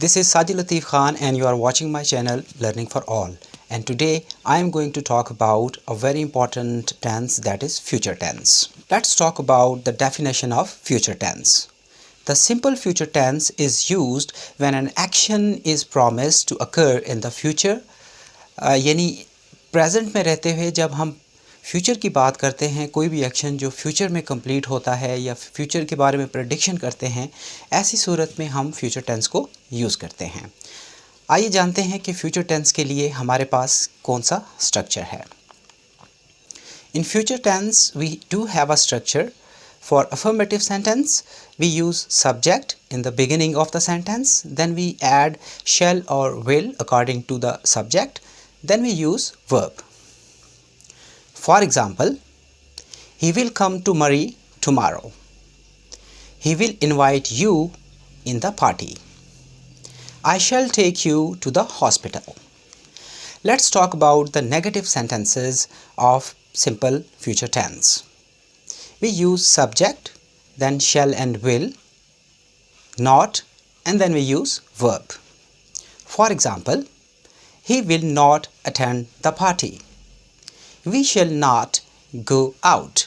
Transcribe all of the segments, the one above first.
This is Saji Latif Khan and you are watching my channel Learning for All. And today I am going to talk about a very important tense, that is future tense. Let's talk about the definition of future tense. The simple future tense is used when an action is promised to occur in the future. यानी present में रहते हुए जब हम future की बात करते हैं, कोई भी एक्शन जो फ्यूचर में कंप्लीट होता है या फ्यूचर के बारे में प्रेडिक्शन करते हैं, ऐसी सूरत में हम फ्यूचर टेंस को यूज़ करते हैं। आइए जानते हैं कि फ्यूचर टेंस के लिए हमारे पास कौन सा स्ट्रक्चर है। In future tense we do have a structure. For affirmative sentence, we use subject in the beginning of the sentence, then we add shall or will according to the subject, then we use verb. For example, he will come to Murray tomorrow. He will invite you in the party. I shall take you to the hospital. Let's talk about the negative sentences of simple future tense. We use subject, then shall and will, not, and then we use verb. For example, he will not attend the party. We shall not go out.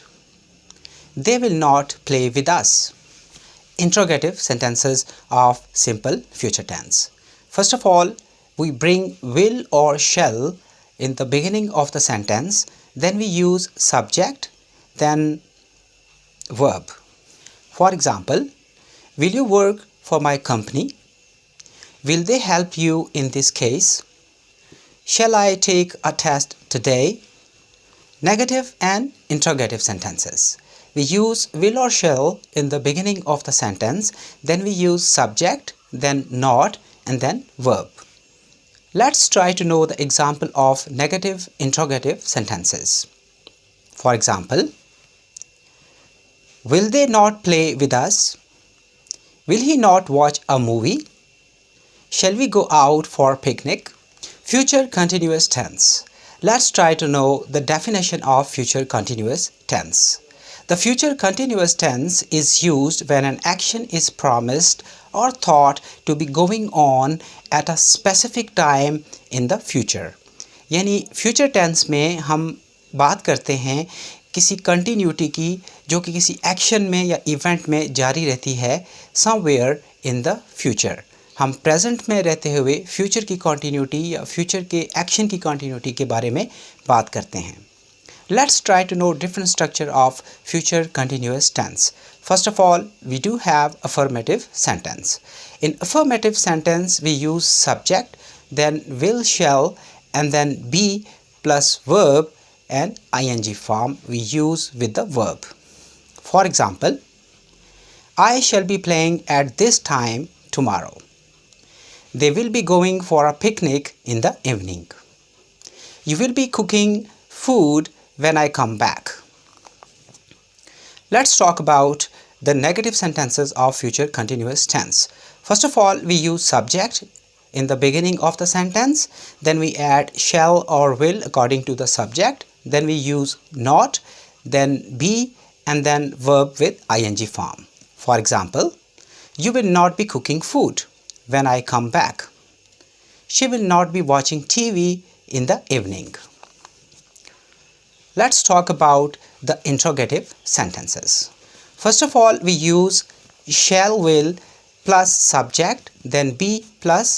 They will not play with us. Interrogative sentences of simple future tense. First of all, we bring will or shall in the beginning of the sentence, then we use subject, then verb. For example, will you work for my company? Will they help you in this case? Shall I take a test today? Negative and interrogative sentences. We use will or shall in the beginning of the sentence, then we use subject, then not, and then verb. Let's try to know the example of negative interrogative sentences. For example, will they not play with us? Will he not watch a movie? Shall we go out for a picnic? Future continuous tense. Let's try to know the definition of future continuous tense. The future continuous tense is used when an action is promised or thought to be going on at a specific time in the future. यानी future tense में हम बात करते हैं किसी continuity की जो कि किसी एक्शन में या इवेंट में जारी रहती है समवेयर इन द फ्यूचर. हम प्रेजेंट में रहते हुए फ्यूचर की कंटिन्यूटी या फ्यूचर के एक्शन की कंटिन्यूटी के बारे में बात करते हैं. Let's try to know different structure of future continuous tense. First of all, we do have affirmative sentence. In affirmative sentence we use subject, then will, shall, and then be plus verb and ing form we use with the verb. For example, I shall be playing at this time tomorrow. They will be going for a picnic in the evening. You will be cooking food when I come back. Let's talk about the negative sentences of future continuous tense. First of all, we use subject in the beginning of the sentence, then we add shall or will according to the subject, then we use not, then be, and then verb with ing form. For example, you will not be cooking food when I come back. She will not be watching TV in the evening. Let's talk about the interrogative sentences. First of all, we use shall, will plus subject, then be plus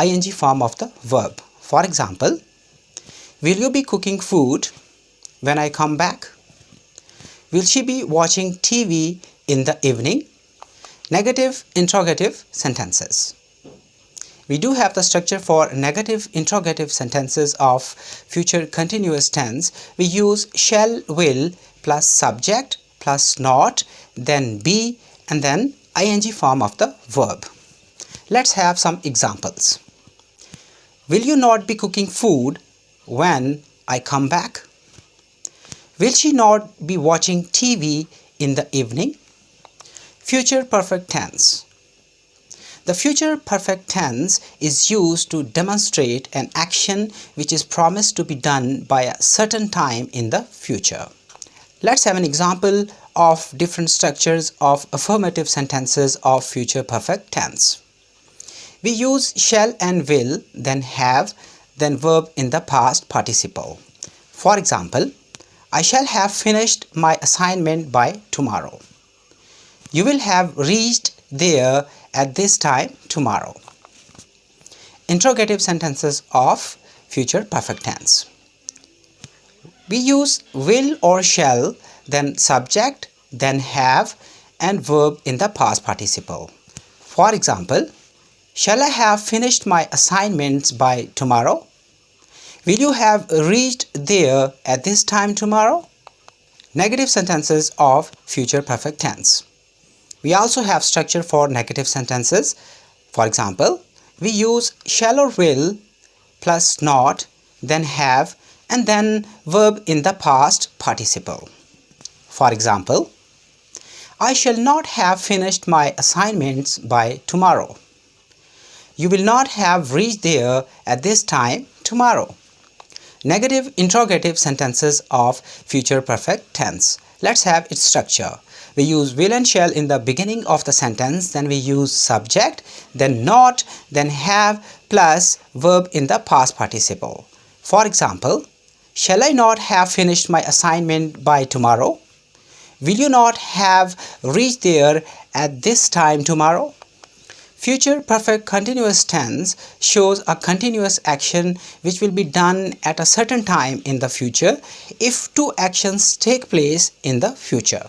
ing form of the verb. For example, will you be cooking food when I come back? Will she be watching TV in the evening? Negative interrogative sentences. We do have the structure for negative interrogative sentences of future continuous tense. We use shall, will plus subject plus not, then be, and then ing form of the verb. Let's have some examples. Will you not be cooking food when I come back? Will she not be watching TV in the evening? Future perfect tense. The future perfect tense is used to demonstrate an action which is promised to be done by a certain time in the future. Let's have an example of different structures of affirmative sentences of future perfect tense. We use shall and will, then have, then verb in the past participle. For example, I shall have finished my assignment by tomorrow. You will have reached there at this time tomorrow. Interrogative sentences of future perfect tense. We use will or shall, then subject, then have, and verb in the past participle. For example, shall I have finished my assignments by tomorrow? Will you have reached there at this time tomorrow? Negative sentences of future perfect tense. We also have structure for negative sentences. For example, we use shall or will plus not, then have, and then verb in the past participle. For example, I shall not have finished my assignments by tomorrow. You will not have reached there at this time tomorrow. Negative interrogative sentences of future perfect tense. Let's have its structure. We use will and shall in the beginning of the sentence, then we use subject, then not, then have plus verb in the past participle. For example, shall I not have finished my assignment by tomorrow? Will you not have reached there at this time tomorrow? Future perfect continuous tense shows a continuous action which will be done at a certain time in the future if two actions take place in the future.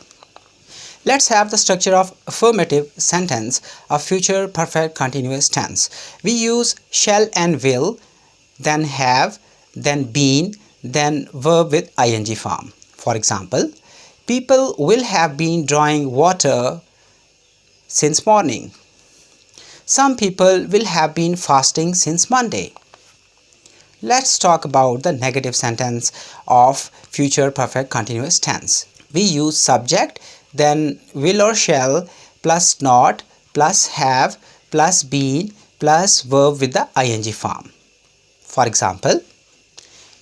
Let's have the structure of affirmative sentence of future perfect continuous tense. We use shall and will, then have, then been, then verb with ing form. For example, people will have been drawing water since morning. Some people will have been fasting since Monday. Let's talk about the negative sentence of future perfect continuous tense. We use subject, then will or shall, plus not, plus have, plus been, plus verb with the ing form. For example,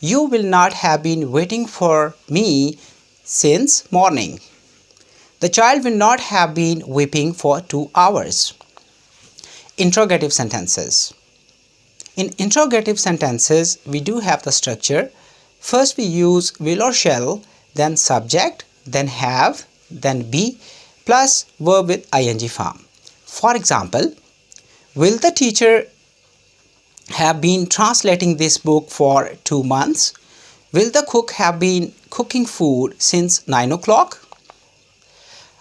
you will not have been waiting for me since morning. The child will not have been weeping for 2 hours. Interrogative sentences. In interrogative sentences, we do have the structure. First we use will or shall, then subject, then have, then be, plus verb with ing form. For example, will the teacher have been translating this book for 2 months? Will the cook have been cooking food since 9 o'clock?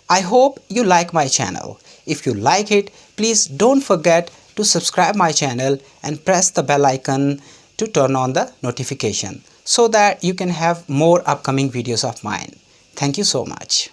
I hope you like my channel. If you like it, please don't forget to subscribe my channel and press the bell icon to turn on the notification so that you can have more upcoming videos of mine. Thank you so much.